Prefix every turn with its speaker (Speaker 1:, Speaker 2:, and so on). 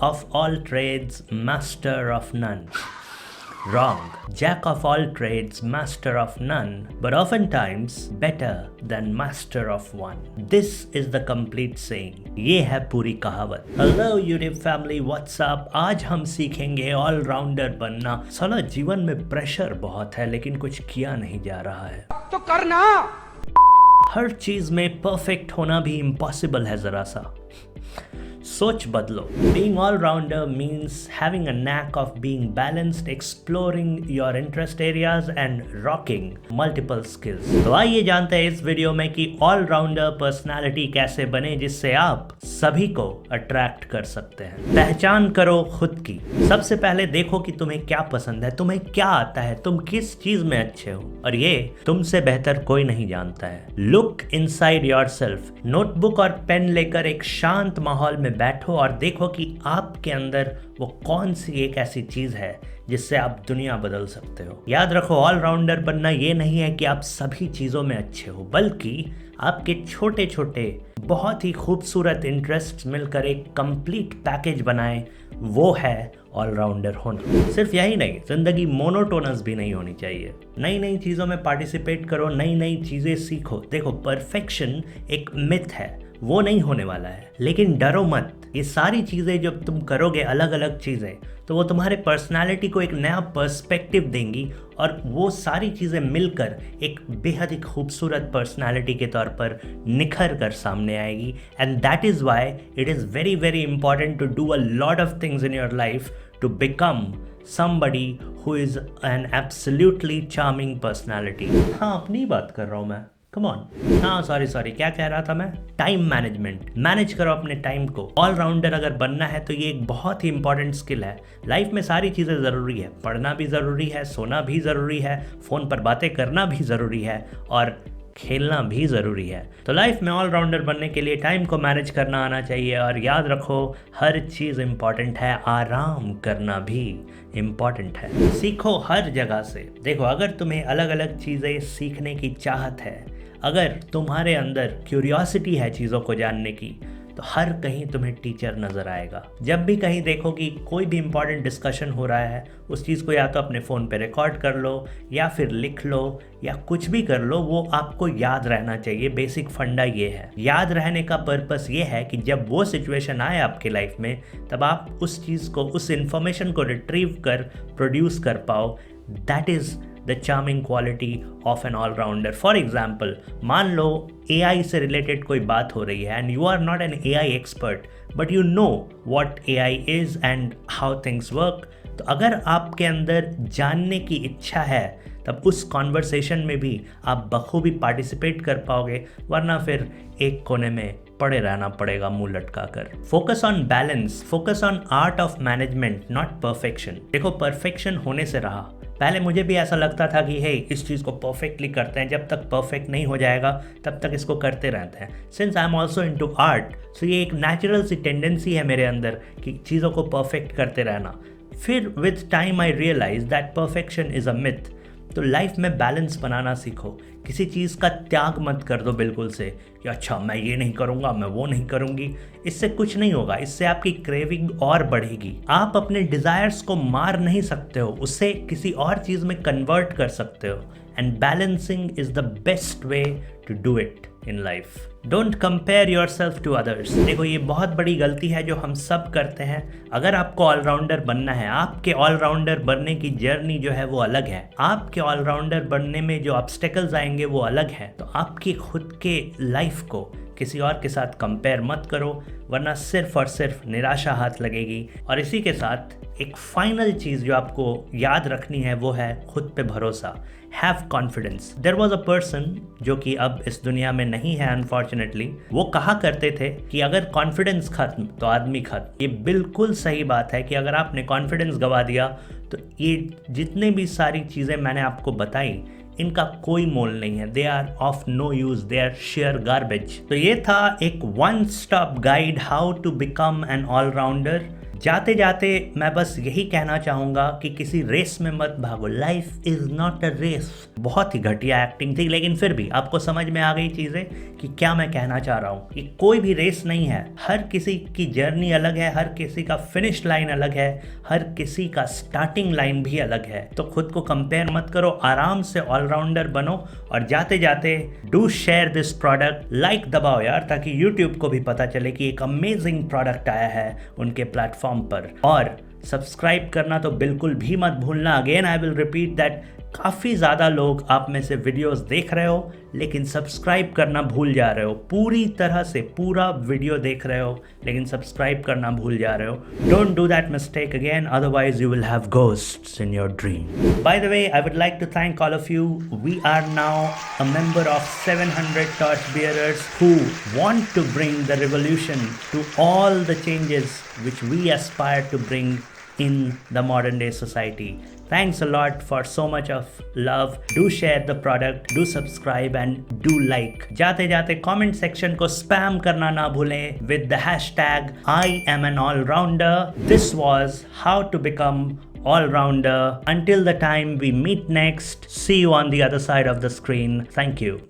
Speaker 1: of all trades, master of none. Wrong. Jack of all trades, master of none, but oftentimes better than master of one. This is the complete saying. ये है पूरी कहावत. Hello YouTube family, what's up? आज हम सीखेंगे allrounder बनना. साला जीवन में प्रेशर बहुत है लेकिन कुछ किया नहीं जा रहा है.
Speaker 2: तो करना.
Speaker 1: हर चीज में परफेक्ट होना भी इम्पॉसिबल है जरा सा. सोच बदलो. Being all-rounder means having a knack of being balanced, exploring your interest areas and rocking multiple skills. तो आइए जानते हैं इस वीडियो में कि all-rounder पर्सनालिटी कैसे बने जिससे आप सभी को अट्रैक्ट कर सकते हैं. पहचान करो खुद की. सबसे पहले देखो कि तुम्हें क्या पसंद है, तुम्हें क्या आता है, तुम किस चीज में अच्छे हो, और ये तुमसे बेहतर कोई नहीं जानता है. Look inside yourself. नोटबुक और पेन लेकर एक शांत माहौल में बैठो और देखो कि आपके अंदर वो कौन सी एक ऐसी चीज है जिससे आप दुनिया बदल सकते हो. याद रखो, ऑलराउंडर बनना ये नहीं है कि आप सभी चीजों में अच्छे हो, बल्कि आपके छोटे छोटे बहुत ही खूबसूरत इंटरेस्ट्स मिलकर एक कंप्लीट पैकेज बनाएं, वो है ऑलराउंडर होना. सिर्फ यही नहीं, जिंदगी मोनोटोनस भी नहीं होनी चाहिए. नई नई चीज़ों में पार्टिसिपेट करो, नई नई चीज़ें सीखो. देखो, परफेक्शन एक मिथ है, वो नहीं होने वाला है, लेकिन डरो मत. ये सारी चीज़ें जब तुम करोगे, अलग अलग चीज़ें, तो वो तुम्हारे पर्सनालिटी को एक नया पर्सपेक्टिव देंगी और वो सारी चीज़ें मिलकर एक बेहद ही खूबसूरत पर्सनालिटी के तौर पर निखर कर सामने आएगी. And that is why it is very very important to do a lot of things in your life to become somebody who is an absolutely charming personality. हाँ, अपनी बात कर रहा हूँ मैं. Come on. हाँ, सॉरी, क्या कह रहा था मैं? Time management. मैनेज करो अपने टाइम को. ऑलराउंडर अगर बनना है तो ये एक बहुत ही इंपॉर्टेंट स्किल है. लाइफ में सारी चीज़ें ज़रूरी है. पढ़ना भी ज़रूरी है, सोना भी ज़रूरी है, फ़ोन पर बातें करना भी ज़रूरी है, और खेलना भी ज़रूरी है. तो लाइफ में ऑलराउंडर बनने के लिए टाइम को मैनेज करना आना चाहिए. और याद रखो, हर चीज़ इम्पॉर्टेंट है, आराम करना भी इम्पॉर्टेंट है. सीखो हर जगह से. देखो, अगर तुम्हें अलग अलग चीज़ें सीखने की चाहत है, अगर तुम्हारे अंदर क्यूरियोसिटी है चीज़ों को जानने की, तो हर कहीं तुम्हें टीचर नज़र आएगा. जब भी कहीं देखो कि कोई भी इंपॉर्टेंट डिस्कशन हो रहा है, उस चीज़ को या तो अपने फ़ोन पे रिकॉर्ड कर लो, या फिर लिख लो, या कुछ भी कर लो, वो आपको याद रहना चाहिए. बेसिक फंडा ये है. याद रहने का पर्पस ये है कि जब वो सिचुएशन आए आपके लाइफ में, तब आप उस चीज़ को, उस इंफॉर्मेशन को रिट्रीव कर प्रोड्यूस कर पाओ. That is the charming quality of an all-rounder. For example, मान लो AI से related कोई बात हो रही है and you are not an AI expert, but you know what AI is and how things work. तो अगर आपके अंदर जानने की इच्छा है, तब उस कॉन्वर्सेशन में भी आप बखूबी पार्टिसिपेट कर पाओगे, वरना फिर एक कोने में पड़े रहना पड़ेगा मुंह लटका कर. Focus on balance, focus on art of management, not perfection. देखो, परफेक्शन होने से रहा. पहले मुझे भी ऐसा लगता था कि हे, इस चीज़ को परफेक्टली करते हैं, जब तक परफेक्ट नहीं हो जाएगा तब तक इसको करते रहते हैं. Since I am also into art, so ये एक नेचुरल सी टेंडेंसी है मेरे अंदर कि चीज़ों को परफेक्ट करते रहना. फिर with time I realize that perfection is a myth. तो लाइफ में बैलेंस बनाना सीखो. किसी चीज़ का त्याग मत कर दो बिल्कुल से कि अच्छा मैं ये नहीं करूँगा, मैं वो नहीं करूँगी. इससे कुछ नहीं होगा. इससे आपकी क्रेविंग और बढ़ेगी. आप अपने डिज़ायर्स को मार नहीं सकते हो, उससे किसी और चीज़ में कन्वर्ट कर सकते हो. And balancing is the best way to do it in life. Don't compare yourself to others. देखो, ये बहुत बड़ी गलती है जो हम सब करते हैं. अगर आपको ऑलराउंडर बनना है, आपके ऑलराउंडर बनने की जर्नी जो है वो अलग है. आपके ऑलराउंडर बनने में जो ऑब्स्टेकल्स आएंगे वो अलग है. तो आपकी खुद के लाइफ को किसी और के साथ कंपेयर मत करो, वरना सिर्फ और सिर्फ निराशा हाथ लगेगी. और इसी के साथ एक फाइनल चीज़ जो आपको याद रखनी है वो है खुद पे भरोसा. Have confidence. There was a person जो कि अब इस दुनिया में नहीं है अनफॉर्चुनेटली. वो कहा करते थे कि अगर कॉन्फिडेंस खत्म तो आदमी खत्म. ये बिल्कुल सही बात है कि अगर आपने कॉन्फिडेंस गवा दिया तो ये जितने भी सारी चीज़ें मैंने आपको बताई, इनका कोई मोल नहीं है. They are of no use, they are sheer garbage. तो ये था एक one stop guide how to become an allrounder. जाते जाते मैं बस यही कहना चाहूंगा कि किसी रेस में मत भागो, life is not a race. बहुत ही घटिया एक्टिंग थी, लेकिन फिर भी आपको समझ में आ गई चीजें कि क्या मैं कहना चाह रहा हूँ। कि कोई भी रेस नहीं है, हर किसी की जर्नी अलग है, हर किसी का फिनिश लाइन अलग है, हर किसी का स्टार्टिंग लाइन भी अलग है। तो खुद को कंपेयर मत करो, आराम से ऑलराउंडर बनो और जाते जाते do share this product, like दबाओ यार, ताकि यूट्यूब को भी पता चले कि एक अमेजिंग प्रोडक्ट आया है उनके प्लेटफॉर्म पर। और सब्सक्राइब करना तो बिल्कुल भी मत भूलना। Again I will repeat that काफ़ी ज़्यादा लोग आप में से वीडियोस देख रहे हो लेकिन सब्सक्राइब करना भूल जा रहे हो। पूरी तरह से पूरा वीडियो देख रहे हो लेकिन सब्सक्राइब करना भूल जा रहे हो। Don't do that mistake again, otherwise you will have ghosts in your dream. By the way, I would like to thank all of you. We are now a member of 700 torch bearers who want to bring the revolution to all the changes which we aspire to bring in the modern day society. Thanks a lot for so much of love. Do share the product, do subscribe and do like. जाते जाते comment section को spam करना ना भूलें with the hashtag I am an all-rounder. This was how to become all-rounder. Until the time we meet next, see you on the other side of the screen. Thank you.